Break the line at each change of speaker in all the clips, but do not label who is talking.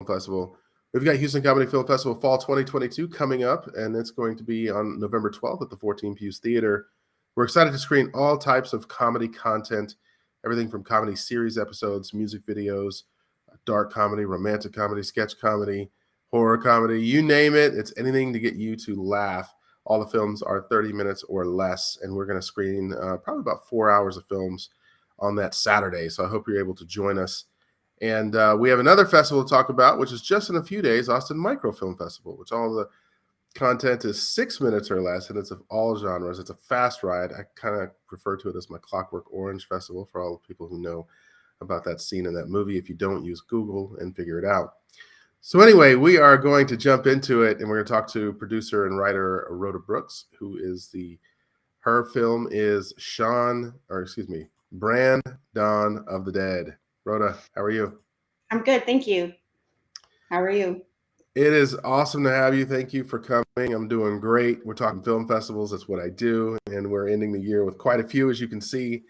Festival. We've got Houston Comedy Film Festival Fall 2022 coming up, and it's going to be on November 12th at the 14 Pews Theater. We're excited to screen all types of comedy content, everything from comedy series episodes, music videos, dark comedy, romantic comedy, sketch comedy, horror comedy, you name it. It's anything to get you to laugh. All the films are 30 minutes or less, and we're going to screen probably about 4 hours of films on that Saturday. So I hope you're able to join us. And we have another festival to talk about, which is just in a few days, Austin Microfilm Festival, which all the content is 6 minutes or less, and it's of all genres. It's a fast ride. I kind of refer to it as my Clockwork Orange Festival for all the people who know about that scene in that movie. If you don't, use Google and figure it out. So anyway, we are going to jump into it, and we're going to talk to producer and writer Rhoda Brooks, who is her film is Bran-Don of the Dead. Rhoda, how are you?
I'm good, thank you. How are you?
It is awesome to have you. Thank you for coming. I'm doing great. We're talking film festivals. That's what I do. And we're ending the year with quite a few, as you can see.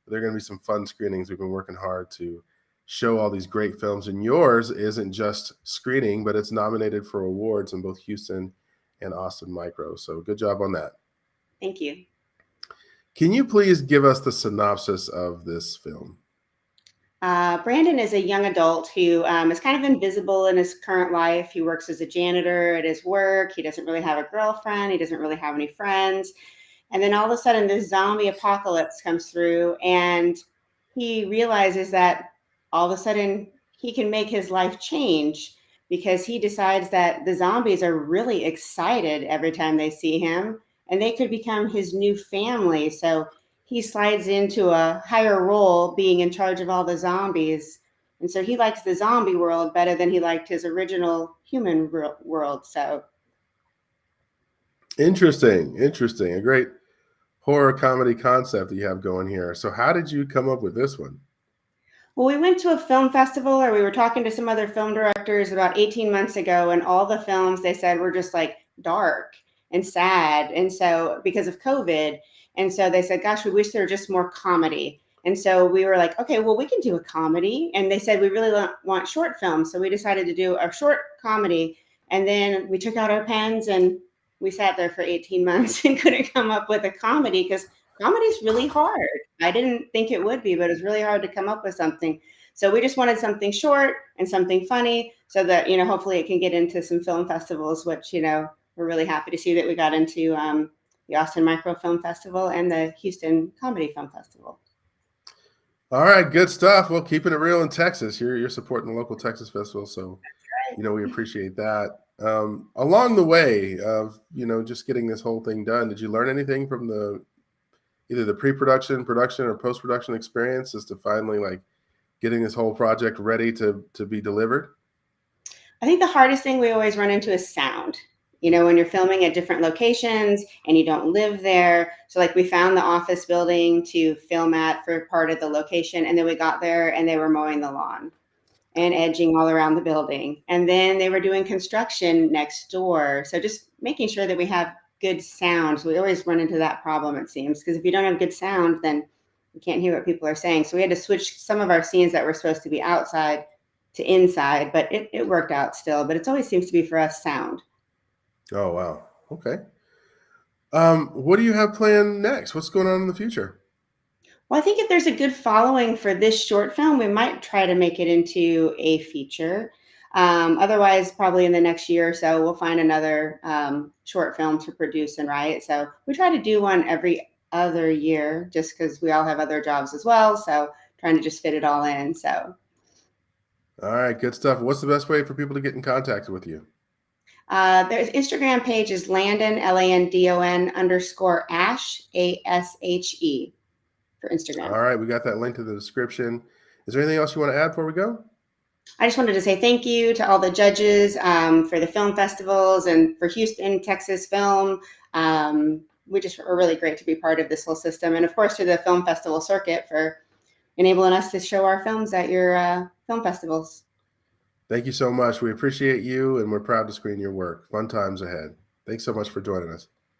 There are going to be some fun screenings. We've been working hard to show all these great films. And yours isn't just screening, but it's nominated for awards in both Houston and Austin Micro. So good job on that.
Thank you.
Can you please give us the synopsis of this film?
Brandon is a young adult who is kind of invisible in his current life. He works as a janitor at his work. He doesn't really have a girlfriend. He doesn't really have any friends. And then all of a sudden, this zombie apocalypse comes through, and he realizes that all of a sudden he can make his life change because he decides that the zombies are really excited every time they see him, and they could become his new family. So he slides into a higher role being in charge of all the zombies. And so he likes the zombie world better than he liked his original human world. So
Interesting. A great horror comedy concept that you have going here. So how did you come up with this one?
Well, we went to a film festival, or we were talking to some other film directors about 18 months ago, and all the films they said were just like dark and sad. And so because of COVID, and so they said, gosh, we wish there were just more comedy. And so we were like, okay, well, we can do a comedy. And they said, we really want short films. So we decided to do a short comedy. And then we took out our pens and we sat there for 18 months and couldn't come up with a comedy because comedy is really hard. I didn't think it would be, but it was really hard to come up with something. So we just wanted something short and something funny so that, hopefully it can get into some film festivals, which, we're really happy to see that we got into the Austin Micro Film Festival and the Houston Comedy Film Festival.
All right, good stuff. Well, keeping it real in Texas, you're supporting the local Texas festival, so
That's right.
we appreciate that. Along the way of just getting this whole thing done, did you learn anything from either the pre-production, production, or post-production experience as to finally getting this whole project ready to be delivered?
I think the hardest thing we always run into is sound. When you're filming at different locations and you don't live there. So we found the office building to film at for part of the location. And then we got there and they were mowing the lawn and edging all around the building. And then they were doing construction next door. So just making sure that we have good sound. So we always run into that problem, it seems, because if you don't have good sound, then you can't hear what people are saying. So we had to switch some of our scenes that were supposed to be outside to inside, but it worked out still. But it always seems to be for us sound.
Oh, wow. Okay. What do you have planned next? What's going on in the future?
Well, I think if there's a good following for this short film, we might try to make it into a feature. Otherwise, probably in the next year or so, we'll find another short film to produce and write. So we try to do one every other year just because we all have other jobs as well. So trying to just fit it all in. So.
All right, good stuff. What's the best way for people to get in contact with you?
There's Instagram page is Landon, LANDON _ Ashe, ASHE for Instagram.
All right, we got that link to the description. Is there anything else you want to add before we go?
I just wanted to say thank you to all the judges for the film festivals and for Houston, Texas Film. We just are really great to be part of this whole system. And of course, to the film festival circuit for enabling us to show our films at your film festivals.
Thank you so much. We appreciate you, and we're proud to screen your work. Fun times ahead. Thanks so much for joining us.